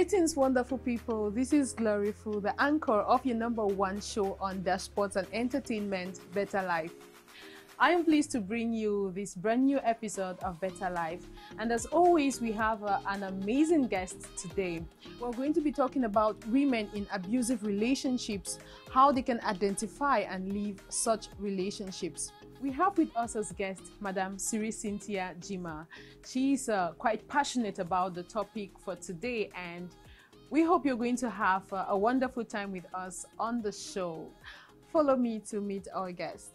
Greetings, wonderful people. This is Gloryful, the anchor of your #1 show on dashboards and entertainment, Better Life. I am pleased to bring you this brand new episode of Better Life. And as always, we have an amazing guest today. We're going to be talking about women in abusive relationships, how they can identify and leave such relationships. We have with us as guest Madam SIRRI Cynthia Jima. She's quite passionate about the topic for today, and we hope you're going to have a wonderful time with us on the show. Follow me to meet our guest.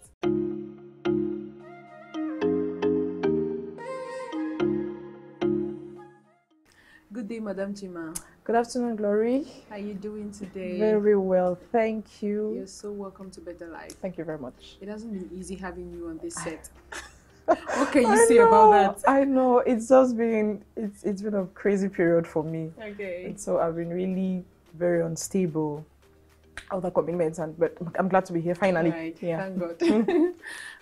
Good day, Madam Jima. Good afternoon, Glory. How are you doing today? Very well, thank you. You're so welcome to Better Life. Thank you very much. It hasn't been easy having you on this set. What can you say about that? I know, it's just been, it's been a crazy period for me. Okay. And so I've been really very unstable. Other commitments, but I'm glad to be here finally. Right. Yeah. Thank God.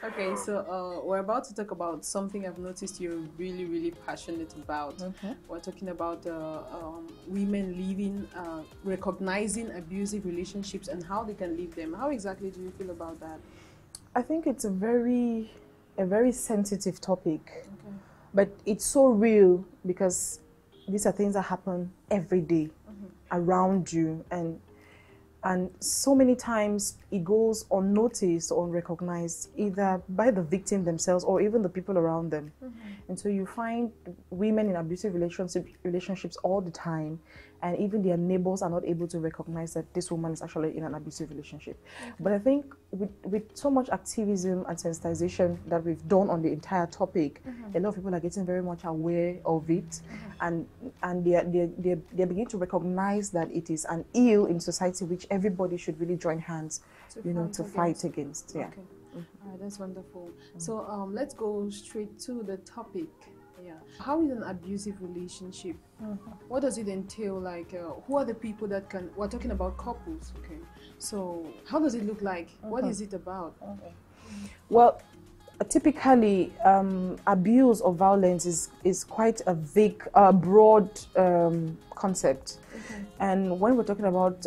Okay, so we're about to talk about something I've noticed you're really passionate about. Okay. We're talking about women leaving, recognizing abusive relationships and how they can leave them. How exactly do you feel about that? I think it's a very sensitive topic, Okay. but it's so real because these are things that happen every day around you, and so many times it goes unnoticed or unrecognized, either by the victim themselves or even the people around them. And so you find women in abusive relationships all the time, and even their neighbors are not able to recognize that this woman is actually in an abusive relationship. But I think with so much activism and sensitization that we've done on the entire topic, a lot of people are getting very much aware of it, and they're beginning to recognize that it is an ill in society which everybody should really join hands, to fight against. Yeah. Okay. That's wonderful. So let's go straight to the topic. Yeah. How is an abusive relationship? What does it entail? Like, who are the people that can? We're talking about couples. Okay. So how does it look like? What is it about? Well, typically, abuse or violence is quite a big, broad concept. And when we're talking about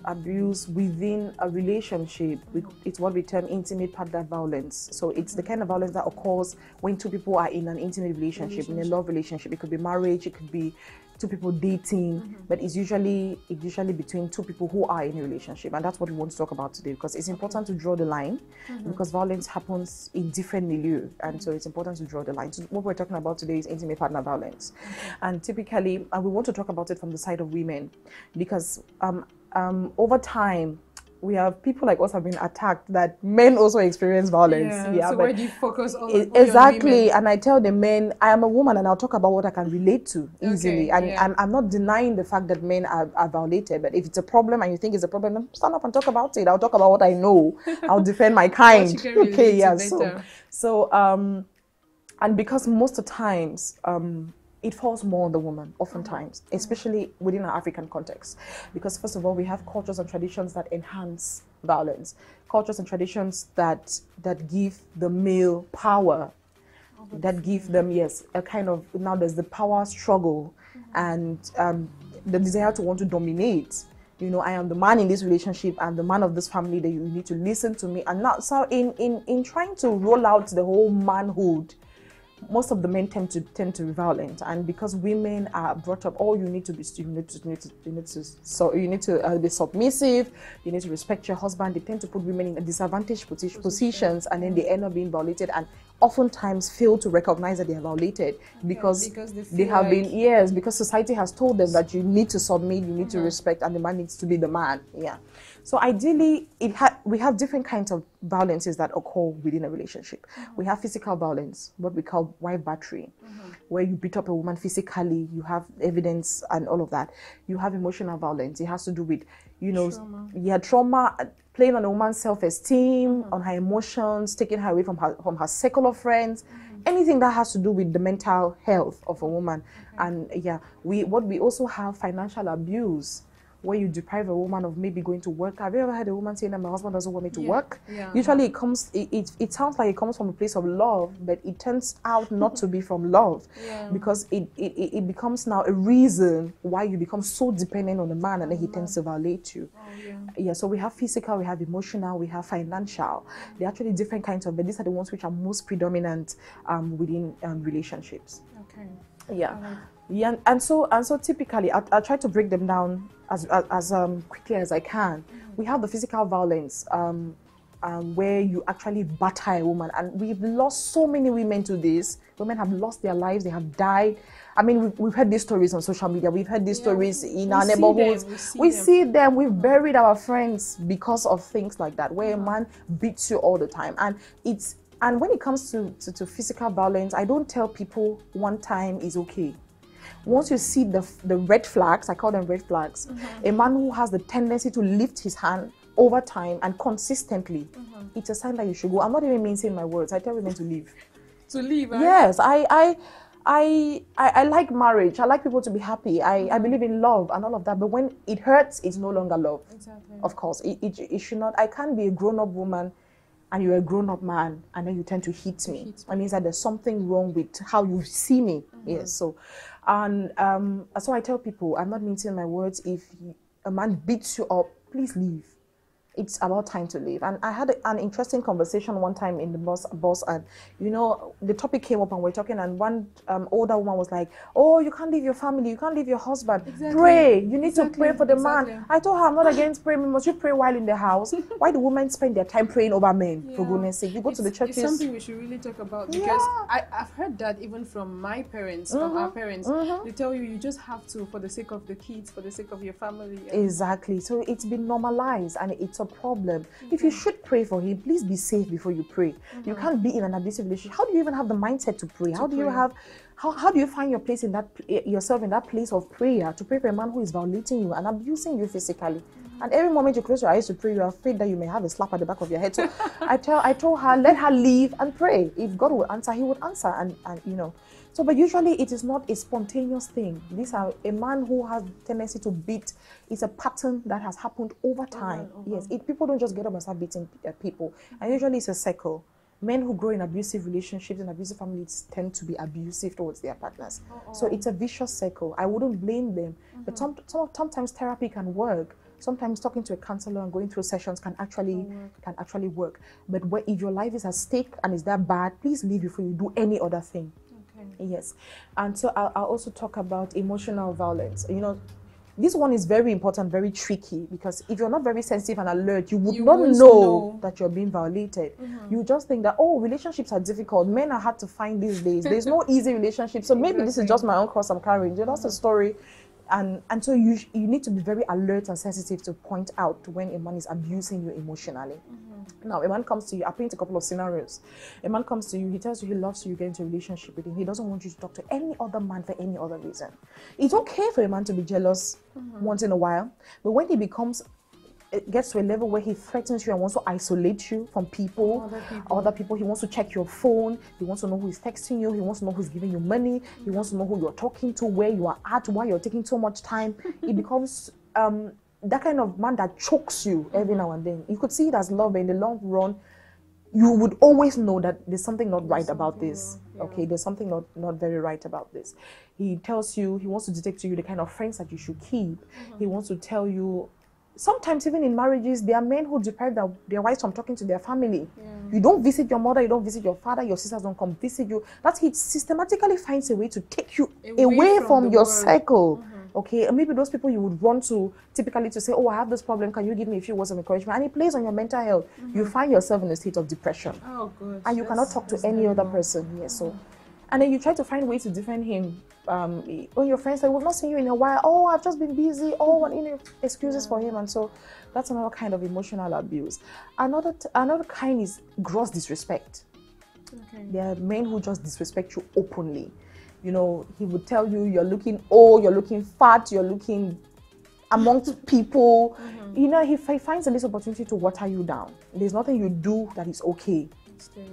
abuse within a relationship, it's what we term intimate partner violence. So it's the kind of violence that occurs when two people are in an intimate relationship, in a love relationship. It could be marriage, it could be two people dating, but it's usually between two people who are in a relationship, and that's what we want to talk about today, because it's important to draw the line, because violence happens in different milieu, and so it's important to draw the line. So what we're talking about today is intimate partner violence, and typically, we want to talk about it from the side of women, because over time, we have people like us have been attacked that men also experience violence. Yeah, so where do you focus on? Exactly, and I tell the men, I am a woman and I'll talk about what I can relate to easily. Okay, and I'm not denying the fact that men are violated, but if it's a problem and you think it's a problem, then stand up and talk about it. I'll talk about what I know. I'll defend my kind. Okay, yeah. So and because most of the times, it falls more on the woman, oftentimes, especially within our African context. Because first of all, we have cultures and traditions that enhance violence. Cultures and traditions that give the male power, that give them, a kind of, now there's the power struggle and the desire to want to dominate. I am the man in this relationship, I'm the man of this family, that you need to listen to me. And now, so in trying to roll out the whole manhood, most of the men tend to be violent, and because women are brought up, you need to be submissive, you need to respect your husband. They tend to put women in disadvantaged positions, and then they end up being violated, and oftentimes fail to recognize that they are violated because they have been because society has told them that you need to submit, you need to respect, and the man needs to be the man. So ideally, we have different kinds of violences that occur within a relationship. We have physical violence, what we call wife battery, where you beat up a woman physically, you have evidence and all of that. You have emotional violence. It has to do with, trauma, playing on a woman's self-esteem, on her emotions, taking her away from her circle of friends, anything that has to do with the mental health of a woman. And we also have financial abuse, where you deprive a woman of maybe going to work. Have you ever had a woman saying that my husband doesn't want me to work? Yeah. Usually it sounds like it comes from a place of love, but it turns out not to be from love, because it becomes now a reason why you become so dependent on the man, and then he tends to violate you. So we have physical, we have emotional, we have financial. They're actually different kinds of, but these are the ones which are most predominant within relationships. And so typically I try to break them down as quickly as I can. We have the physical violence, where you actually batter a woman, and we've lost so many women to this. Women have lost their lives, they have died. I mean, we've heard these stories on social media, we've heard these stories in our neighborhoods. We see them, we've buried our friends because of things like that, where a man beats you all the time. And when it comes to physical violence, I don't tell people one time is okay. Once you see the red flags, I call them red flags, a man who has the tendency to lift his hand over time and consistently, it's a sign that you should go. I'm not even mincing my words. I tell women to leave. To leave, right? Yes, I like marriage. I like people to be happy. I believe in love and all of that. But when it hurts, it's no longer love. Exactly. Of course, it should not. I can't be a grown-up woman and you're a grown-up man, and then you tend to hit me. I mean, that there's something wrong with how you see me. Yes. So, and so I tell people, I'm not mincing my words. If a man beats you up, please leave. It's about time to leave. And I had an interesting conversation one time in the bus, and you know, the topic came up and we're talking, and one older woman was like, oh, you can't leave your family, you can't leave your husband. Pray, you need to pray for the man. I told her, I'm not against praying, must you pray while in the house? Why do women spend their time praying over men, for goodness sake? You go to the churches. It's something we should really talk about, because I've heard that even from my parents, from our parents. They tell you just have to, for the sake of the kids, for the sake of your family. Exactly. So it's been normalized, and it's a problem. If you should pray for him, please be safe before you pray. You can't be in an abusive relationship. How do you even have the mindset to pray? How do you find your place in that, yourself in that place of prayer, to pray for a man who is violating you and abusing you physically? And every moment you close your eyes to pray, you're afraid that you may have a slap at the back of your head. So I told her, let her leave and pray. If God will answer, he would answer. And you know. So, but usually it is not a spontaneous thing. These are a man who has tendency to beat. It's a pattern that has happened over time. Yes, people don't just get up and start beating people. And usually it's a cycle. Men who grow in abusive relationships and abusive families tend to be abusive towards their partners. So it's a vicious cycle. I wouldn't blame them. But sometimes therapy can work. Sometimes talking to a counselor and going through sessions can actually work. But if your life is at stake and is that bad, please leave before you do any other thing. Yes. And so I'll also talk about emotional violence. You know, this one is very important, very tricky, because if you're not very sensitive and alert, you would not know that you're being violated. You just think that, oh, relationships are difficult. Men are hard to find these days. There's no easy relationship. So maybe this is just my own cross I'm carrying. That's the story. And so you need to be very alert and sensitive to point out when a man is abusing you emotionally. Now, a man comes to you, I'll paint a couple of scenarios. A man comes to you, he tells you he loves you, you get into a relationship with him. He doesn't want you to talk to any other man for any other reason. It's okay for a man to be jealous once in a while, but when it gets to a level where he threatens you and wants to isolate you from other people. He wants to check your phone. He wants to know who is texting you. He wants to know who is giving you money. He wants to know who you're talking to, where you are at, why you're taking so much time. It becomes that kind of man that chokes you every now and then. You could see it as love, but in the long run, you would always know that there's something not right about this. Okay, there's something not very right about this. He tells you, he wants to dictate to you the kind of friends that you should keep. He wants to tell you. Sometimes even in marriages, there are men who deprive their wives from talking to their family. You don't visit your mother, you don't visit your father, your sisters don't come visit you. He systematically finds a way to take you away from your circle. Okay, and maybe those people you would run to typically to say, oh, I have this problem, can you give me a few words of encouragement? And it plays on your mental health. You find yourself in a state of depression. Oh, good. And you cannot talk to any other person. Yes, so. And then you try to find ways to defend him. When your friends say, we've not seen you in a while. Oh, I've just been busy. Oh, and excuses for him. And so that's another kind of emotional abuse. Another kind is gross disrespect. There are men who just disrespect you openly. You know, he would tell you, you're looking old, you're looking fat, you're looking amongst people. You know, he finds a little opportunity to water you down. There's nothing you do that is okay.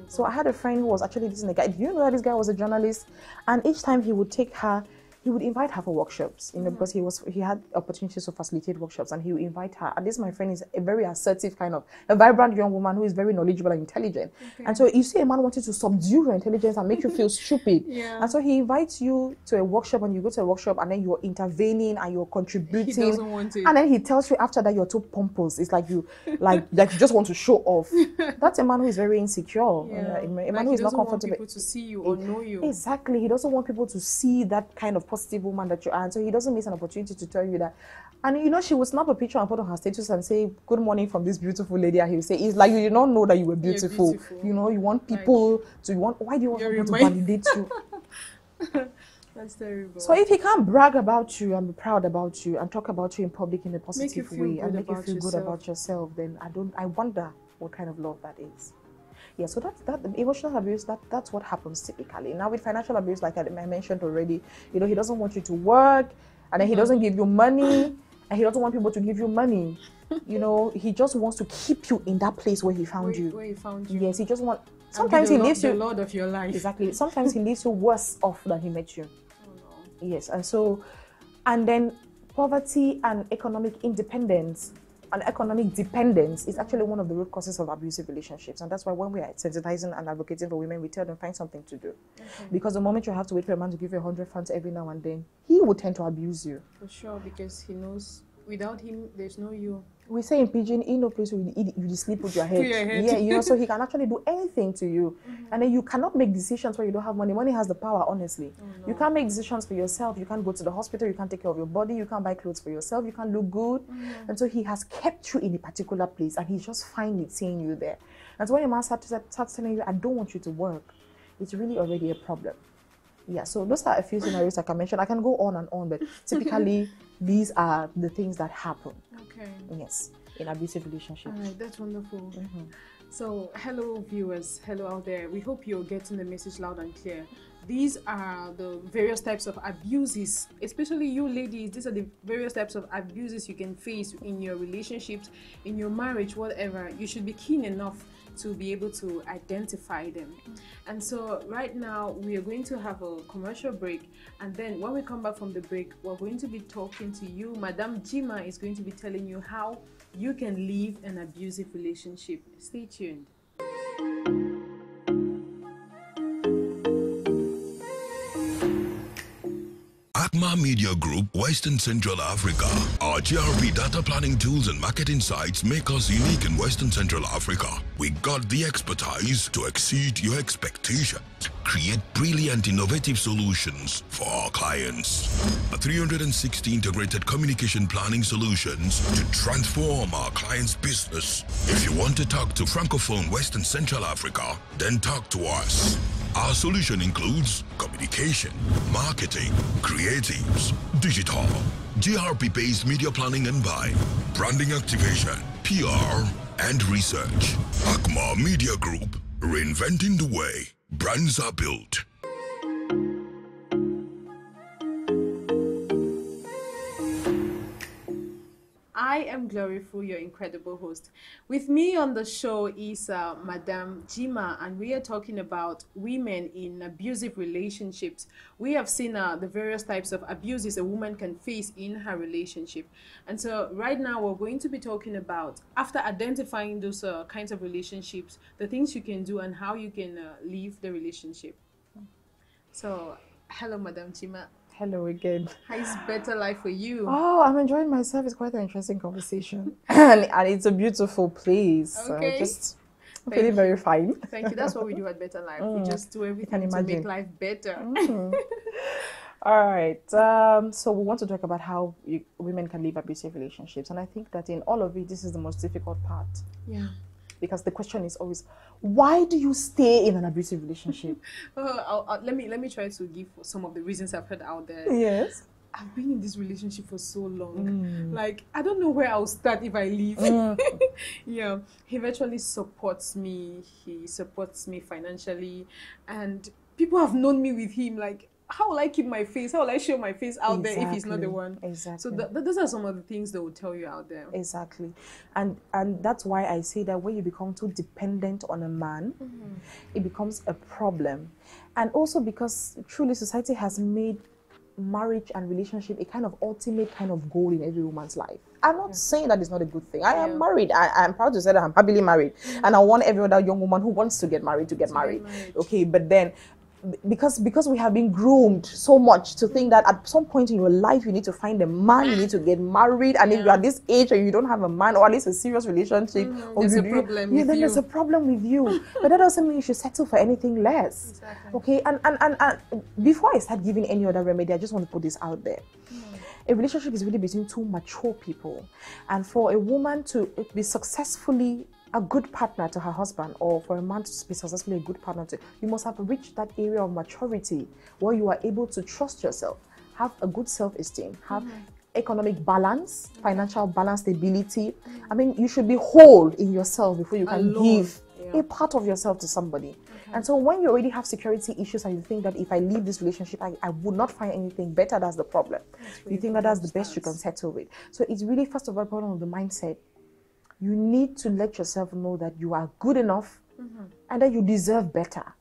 So I had a friend who was actually dating a guy. Do you know that this guy was a journalist? And each time he would take her, he would invite her for workshops, you know, because he had opportunities to facilitate workshops, and he would invite her. And this, my friend, is a very assertive kind of, a vibrant young woman who is very knowledgeable and intelligent. And so you see a man wanting to subdue your intelligence and make you feel stupid. And so he invites you to a workshop, and you go to a workshop, and then you're intervening and you're contributing. He doesn't want it. And then he tells you after that you're too pompous. It's like you you just want to show off. That's a man who is very insecure. A man who is not comfortable. Want people to see you or know you. Exactly. He doesn't want people to see that kind of positive woman that you are. And so he doesn't miss an opportunity to tell you that. And you know, she would snap a picture and put on her status and say, "Good morning from this beautiful lady." And he would say, "It's like you did not know that you were beautiful." You know, you want people why do you want people to validate you? That's terrible. So if he can't brag about you and be proud about you and talk about you in public in a positive way and make you feel good about yourself, then I wonder what kind of love that is. Yeah, so that emotional abuse, that's what happens typically. Now with financial abuse, like I mentioned already, you know, he doesn't want you to work, and then he doesn't give you money, and he doesn't want people to give you money. You know, he just wants to keep you in that place where he found you. Where he found you. Yes, he just wants. Sometimes he leaves you the Lord of your life. Exactly. Sometimes he leaves you worse off than he met you. Oh no. Yes, and then poverty and economic independence and economic dependence is actually one of the root causes of abusive relationships. And that's why when we are sensitizing and advocating for women, we tell them find something to do. Because the moment you have to wait for a man to give you 100 francs every now and then, he will tend to abuse you. For sure, because he knows without him, there's no you. We say in Pidgin, in no place you sleep with your head. Yeah, you know, so he can actually do anything to you. And then you cannot make decisions where you don't have money. Money has the power, honestly. Oh, no. You can't make decisions for yourself. You can't go to the hospital. You can't take care of your body. You can't buy clothes for yourself. You can't look good. And so he has kept you in a particular place, and he's just fine with seeing you there. And so when your man starts telling you, I don't want you to work, it's really already a problem. Yeah, so those are a few scenarios I can mention. I can go on and on, but typically these are the things that happen. Okay. Yes, in abusive relationships. All right, that's wonderful. So, hello viewers, hello out there. We hope you're getting the message loud and clear. These are the various types of abuses, especially you ladies. These are the various types of abuses you can face in your relationships, in your marriage, whatever. You should be keen enough to be able to identify them. And so right now we are going to have a commercial break, and then when we come back from the break, we're going to be talking to you. Madam Jima is going to be telling you how you can leave an abusive relationship. Stay tuned. ACMA Media Group, Western Central Africa. Our GRP data planning tools and market insights make us unique in Western Central Africa. We got the expertise to exceed your expectations. Create brilliant, innovative solutions for our clients. A 360 integrated communication planning solutions to transform our clients' business. If you want to talk to Francophone Western Central Africa, then talk to us. Our solution includes communication, marketing, creatives, digital, GRP-based media planning and buying, branding activation, PR, and research. ACMA Media Group, reinventing the way brands are built. I am Gloryful, your incredible host. With me on the show is Madam Jima, and we are talking about women in abusive relationships. We have seen the various types of abuses a woman can face in her relationship. And so right now we're going to be talking about, after identifying those kinds of relationships, the things you can do and how you can leave the relationship. So, hello, Madam Jima. Hello again. How's better life for you? Oh, I'm enjoying myself. It's quite an interesting conversation. and it's a beautiful place. Okay. I'm feeling very fine. Thank you. That's what we do at Better Life. We just do everything to make life better. All right. So we want to talk about how women can leave abusive relationships. And I think that in all of it, this is the most difficult part. Yeah. Because the question is always, why do you stay in an abusive relationship? Let me try to give some of the reasons I've heard out there. Yes. I've been in this relationship for so long. Like, I don't know where I'll start if I leave. Yeah. He virtually supports me. He supports me financially. And people have known me with him. Like, how will I keep my face? How will I show my face out there if he's not the one? Exactly. So those are some of the things they will tell you out there. Exactly. And that's why I say that when you become too dependent on a man, it becomes a problem. And also because truly society has made marriage and relationship a kind of ultimate kind of goal in every woman's life. I'm not saying that it's not a good thing. I am married. I'm proud to say that I'm happily married. And I want every other young woman who wants to get married to get married. Okay, but then because we have been groomed so much to think that at some point in your life you need to find a man, you need to get married, and if you're at this age and you don't have a man or at least a serious relationship, or there's a problem with then you. There's a problem with you. But that doesn't mean you should settle for anything less. Exactly. Okay, and before I start giving any other remedy, I just want to put this out there. A relationship is really between two mature people, and for a woman to be successfully a good partner to her husband, or for a man to be successfully a good partner to, you must have reached that area of maturity where you are able to trust yourself, have a good self-esteem, have economic balance, financial balance, stability. I mean, you should be whole in yourself before you can give a part of yourself to somebody. And so when you already have security issues and you think that if I leave this relationship, I would not find anything better, that's the problem. You think that that's the best you can settle with. So it's really, first of all, a problem of the mindset. You need to let yourself know that you are good enough and that you deserve better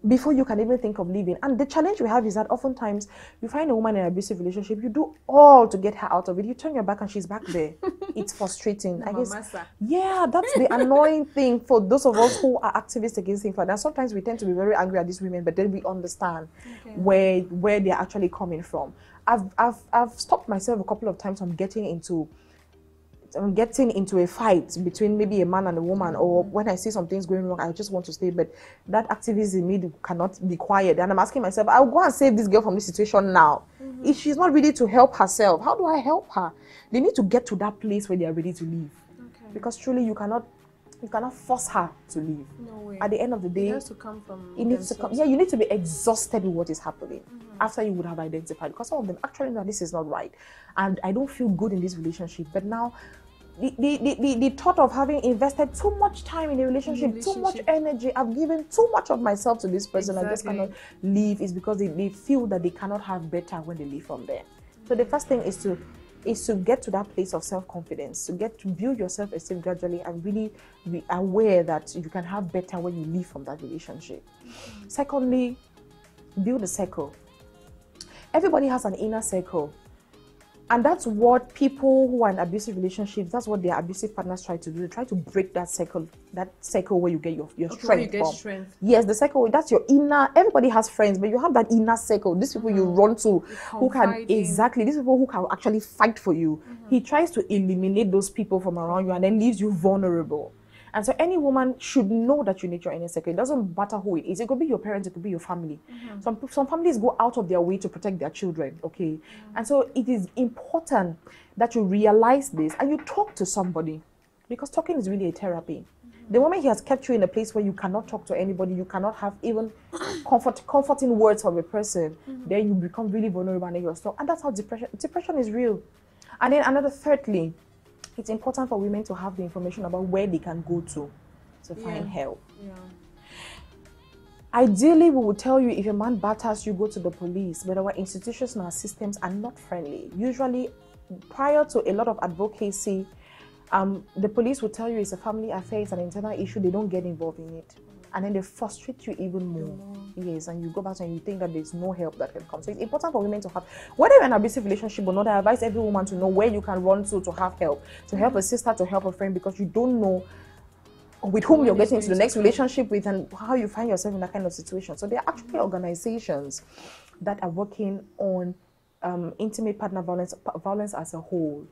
before you can even think of leaving. And the challenge we have is that oftentimes you find a woman in an abusive relationship, you do all to get her out of it. You turn your back and she's back there. It's frustrating. I guess, yeah, that's the annoying thing for those of us who are activists against things like that. Sometimes we tend to be very angry at these women, but then we understand where they're actually coming from. I've stopped myself a couple of times from getting into a fight between maybe a man and a woman, or when I see some things going wrong, I just want to stay, but that activist in me cannot be quiet. And I'm asking myself, I'll go and save this girl from this situation now. If she's not ready to help herself, how do I help her? They need to get to that place where they are ready to leave. Because truly you cannot force her to leave. No way. At the end of the day, it has to come from it needs to come. Yeah, you need to be exhausted with what is happening after you would have identified, because some of them actually know this is not right, and I don't feel good in this relationship. But now the thought of having invested too much time in a relationship, too much energy, I've given too much of myself to this person, I just cannot leave, is because they feel that they cannot have better when they leave from there. So the first thing is to get to that place of self-confidence, to get to build your self-esteem gradually and really be aware that you can have better when you leave from that relationship. Secondly, build a circle. Everybody has an inner circle. And that's what people who are in abusive relationships, that's what their abusive partners try to do. They try to break that circle where you get your strength from. Yes, the circle, that's your inner, everybody has friends, but you have that inner circle. These people you run to, who can, these people who can actually fight for you. He tries to eliminate those people from around you and then leaves you vulnerable. And so any woman should know that you need your inner circle. It doesn't matter who it is. It could be your parents, it could be your family. Some families go out of their way to protect their children, okay? And so it is important that you realize this and you talk to somebody, because talking is really a therapy. The moment he has kept you in a place where you cannot talk to anybody, you cannot have even comforting words from a person, then you become really vulnerable and you're stuck. And that's how depression is real. And then thirdly, it's important for women to have the information about where they can go to find help. Ideally, we would tell you if a man batters you, go to the police, but our institutions and our systems are not friendly. Usually, prior to a lot of advocacy, the police will tell you it's a family affair, it's an internal issue, they don't get involved in it. And then they frustrate you even more. Yes, and you go back and you think that there's no help that can come. So it's important for women to have, whether you're in an abusive relationship or not, I advise every woman to know where you can run to have help. To help a sister, to help a friend, because you don't know with whom you're getting into the next relationship with and how you find yourself in that kind of situation. So there are actually organizations that are working on intimate partner violence as a whole.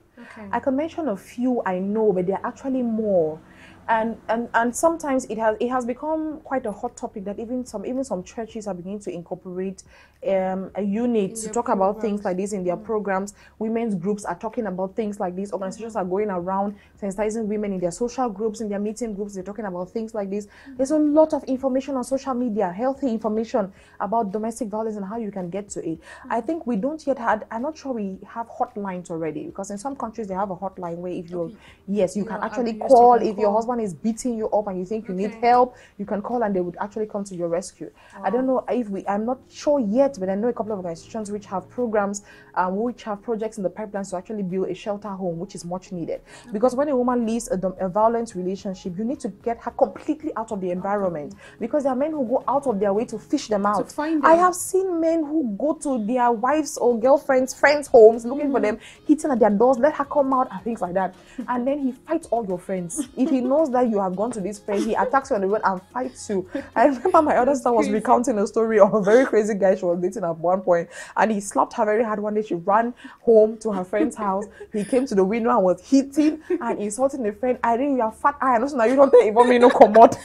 I can mention a few I know, but there are actually more. And sometimes it has become quite a hot topic that even some churches are beginning to incorporate a unit to talk about things like this in their programs. Women's groups are talking about things like this. Organizations are going around sensitizing women in their social groups, in their meeting groups. They're talking about things like this. There's a lot of information on social media, healthy information about domestic violence and how you can get to it. I think we don't yet have, I'm not sure we have hotlines already, because in some countries they have a hotline where if you're, yes, you can actually call if your husband someone is beating you up and you think you need help, you can call and they would actually come to your rescue. I don't know if I'm not sure yet, but I know a couple of organizations which have programs, which have projects in the pipelines to actually build a shelter home, which is much needed. Because when a woman leaves a violent relationship, you need to get her completely out of the environment. Because there are men who go out of their way to fish them out. To find them. I have seen men who go to their wives or girlfriends, friends' homes looking for them, hitting at their doors, let her come out and things like that. And then he fights all your friends. If he knows that you have gone to this friend, he attacks you on the road and fights you. I remember my other sister was recounting a story of a very crazy guy she was dating at one point, and he slapped her very hard one day. She ran home to her friend's house. He came to the window and was hitting and insulting the friend. I think you are fat iron. So now you don't even me no commode.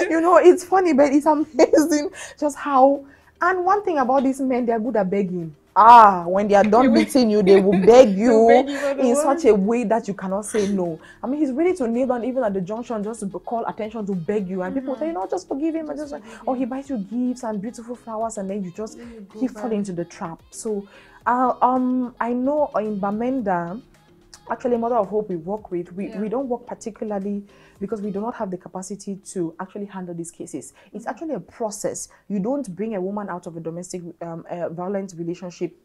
You know, it's funny, but it's amazing just how. And one thing about these men, they are good at begging. When they are done beating you, they will beg you in such a way that you cannot say no. I mean, he's ready to kneel down even at the junction just to call attention, to beg you. And people say, you know, just forgive him. Or he buys you gifts and beautiful flowers, and then you just keep falling into the trap. So, I know in Bamenda, actually, Mother of Hope we work with, we don't work particularly because we do not have the capacity to actually handle these cases. It's actually a process. You don't bring a woman out of a domestic violent relationship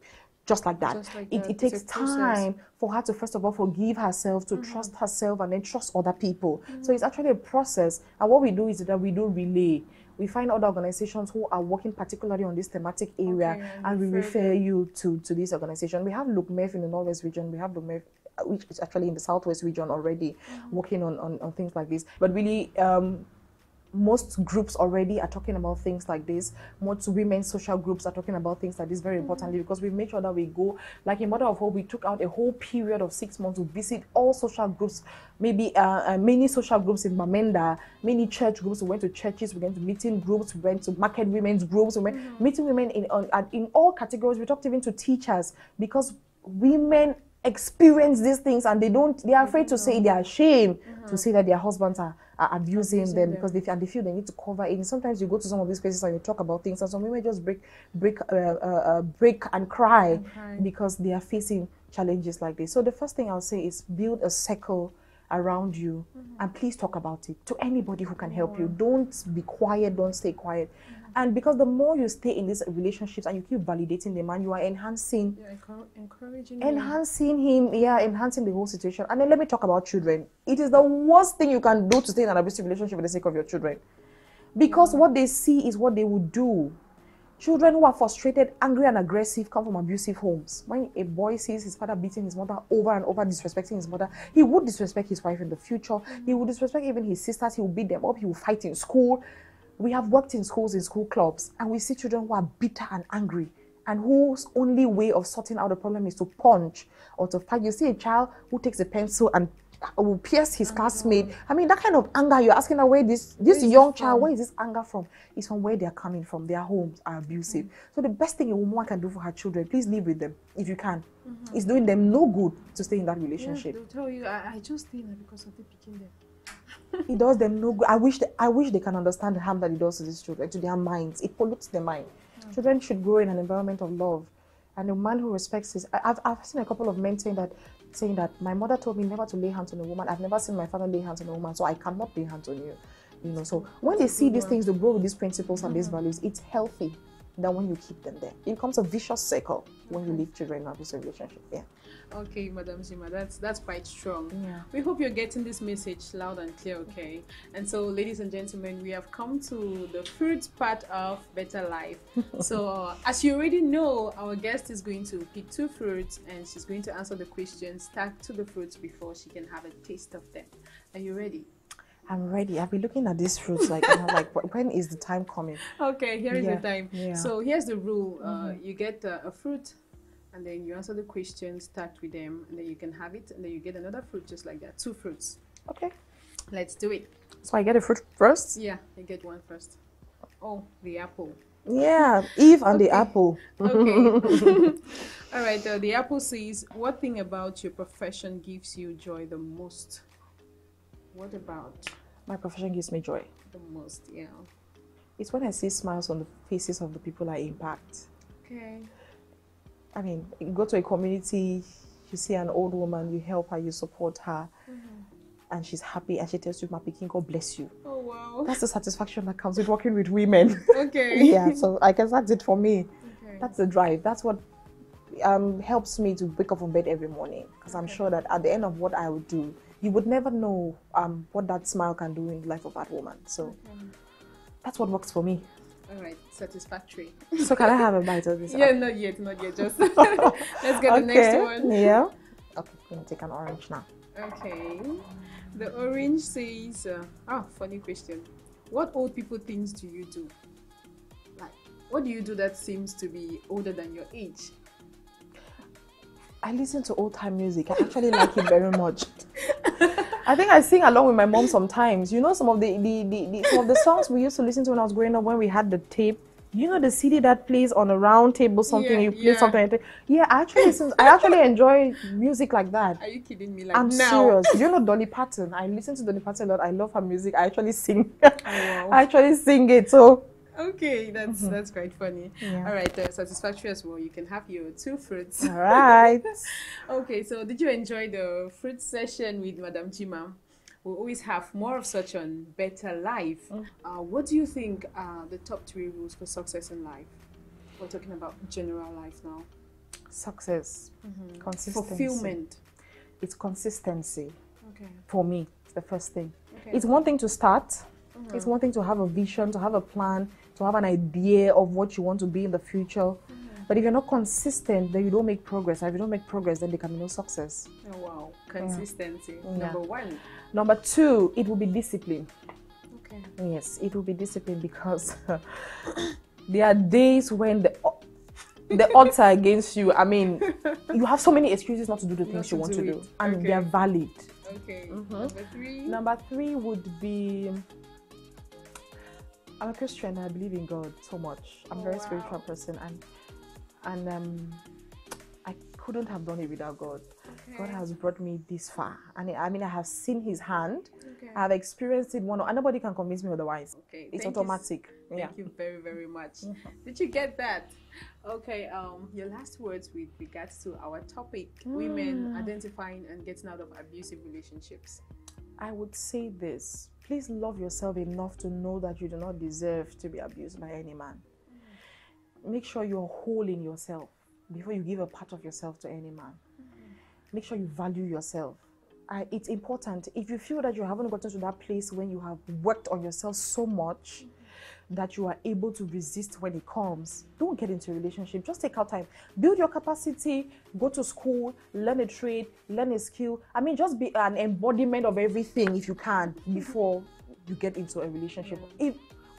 just like that. It takes time for her to, first of all, forgive herself, to trust herself, and then trust other people. So it's actually a process. And what we do is that we do relay. We find other organizations who are working particularly on this thematic area, and we refer you to this organization. We have LookMEF in the Northwest region. We have LookMEF, which is actually in the Southwest region already, working on things like this. But really, most groups already are talking about things like this. Most women's social groups are talking about things like this very importantly, because we make sure that we go, like in Mother of Hope, we took out a whole period of 6 months to visit all social groups, maybe many social groups in Bamenda, many church groups. We went to churches, we went to meeting groups, we went to market women's groups, we went meeting women in all categories. We talked even to teachers, because women experience these things and they are afraid to say, they are ashamed to say that their husbands are abusing them, because they feel they need to cover it. And sometimes you go to some of these places and you talk about things, and some women just break and cry because they are facing challenges like this. So the first thing I'll say is build a circle around you, and please talk about it to anybody who can help you. Don't be quiet, don't stay quiet. And because the more you stay in these relationships and you keep validating the man, you are enhancing enhancing the whole situation. And then let me talk about children. It is the worst thing you can do to stay in an abusive relationship for the sake of your children, because what they see is what they would do. Children who are frustrated, angry, and aggressive come from abusive homes. When a boy sees his father beating his mother over and over, disrespecting his mother, he would disrespect his wife in the future. He would disrespect even his sisters. He will beat them up. He will fight in school. We have worked in schools, in school clubs, and we see children who are bitter and angry, and whose only way of sorting out the problem is to punch or to fight. You see a child who takes a pencil and will pierce his classmate. I mean, that kind of anger, you're asking where this young child, where is this anger from? It's from where they're coming from. Their homes are abusive. So the best thing a woman can do for her children, please live with them if you can. It's doing them no good to stay in that relationship. They'll tell you, I just stay there because of the picking them. It does them no good. I wish they can understand the harm that it does to these children, to their minds. It pollutes their mind. Children should grow in an environment of love, and a man who respects his. I've seen a couple of men saying that my mother told me never to lay hands on a woman. I've never seen my father lay hands on a woman, so I cannot lay hands on you. You know. So when they see these things, they grow with these principles and these values. It's healthy than when you keep them there. It becomes a vicious circle when you leave children in an abusive relationship. Yeah. Okay, Madam Jima, that's quite strong. Yeah. We hope you're getting this message loud and clear, okay? And so, ladies and gentlemen, we have come to the fruit part of Better Life. So, as you already know, our guest is going to pick 2 fruits, and she's going to answer the questions stuck to the fruits before she can have a taste of them. Are you ready? I'm ready. I've been looking at these fruits like, when is the time coming? Okay, here is the time. Yeah. So here's the rule. You get a fruit, and then you answer the question, start with them, and then you can have it, and then you get another fruit just like that. 2 fruits. Okay. Let's do it. So I get a fruit first? Yeah, you get one first. Oh, the apple. Yeah, Eve and the apple. Okay. All right, the apple says, what thing about your profession gives you joy the most? What about? My profession gives me joy. The most, yeah. It's when I see smiles on the faces of the people I impact. Okay. I mean, you go to a community, you see an old woman, you help her, you support her. and she's happy and she tells you, "My Peking, God bless you." Oh wow. That's the satisfaction that comes with working with women. Okay. Yeah, so I guess that's it for me. Okay. That's the drive. That's what helps me to wake up from bed every morning, because I'm sure that at the end of what I would do, you would never know what that smile can do in the life of that woman. So that's what works for me. All right, satisfactory. So can I have a bite of this? Yeah, not yet. Just let's get the next one. Yeah. Okay, I'm gonna take an orange now. Okay. The orange says, funny question. What old people things do you do? Like, what do you do that seems to be older than your age? I listen to old time music. I actually like it very much. I think I sing along with my mom sometimes. You know, some of the songs we used to listen to when I was growing up, when we had the tape. You know, the CD that plays on a round table, something you play something. Yeah, I actually enjoy music like that. Are you kidding me? Like, I'm now? serious. You know Dolly Parton? I listen to Dolly Parton a lot. I love her music. I actually sing. Oh, wow. I actually sing it. So okay, that's quite funny. Yeah. All right, satisfactory as well. You can have your 2 fruits. All right. Okay, so did you enjoy the fruit session with Madam Jima? We'll always have more of such on Better Life. What do you think are the top 3 rules for success in life? We're talking about general life now. Success, consistency. Fulfillment. It's consistency. Okay. For me, it's the first thing. Okay. It's one thing to start. It's one thing to have a vision, to have a plan, to have an idea of what you want to be in the future. But if you're not consistent, then you don't make progress. And if you don't make progress, then there can be no success. Oh, wow. Consistency. Yeah. Number 1. Number 2, it will be discipline. Okay. Yes, it will be discipline, because there are days when the odds are against you. I mean, you have so many excuses not to do the things you want to do. And they are valid. Okay. Number 3. Number 3 would be, I'm a Christian. I believe in God so much. I'm a very spiritual person, and I couldn't have done it without God. Okay. God has brought me this far, and I mean, I have seen His hand. Okay. I have experienced it and nobody can convince me otherwise. Okay, it's automatic. Thank you very, very much. Did you get that? Okay. Your last words with regards to our topic: women identifying and getting out of abusive relationships. I would say this: please love yourself enough to know that you do not deserve to be abused by any man. Make sure you're whole in yourself before you give a part of yourself to any man. Make sure you value yourself. It's important. If you feel that you haven't gotten to that place when you have worked on yourself so much that you are able to resist when it comes, don't get into a relationship. Just take out time. Build your capacity, go to school, learn a trade, learn a skill. I mean, just be an embodiment of everything if you can before you get into a relationship.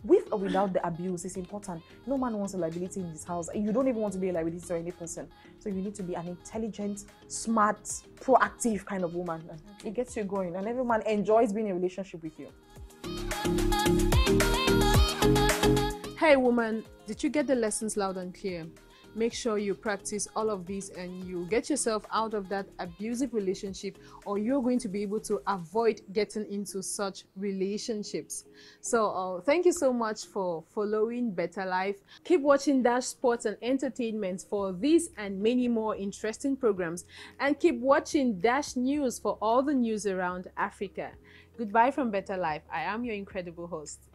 With or without the abuse, it's important. No man wants a liability in his house. You don't even want to be a liability to any person. So you need to be an intelligent, smart, proactive kind of woman. It gets you going, and every man enjoys being in a relationship with you. Hey woman, did you get the lessons loud and clear? Make sure you practice all of these and you get yourself out of that abusive relationship, or you're going to be able to avoid getting into such relationships. So thank you so much for following Better Life. Keep watching Dash Sports and Entertainment for these and many more interesting programs, and keep watching Dash News for all the news around Africa. Goodbye from Better Life. I am your incredible host,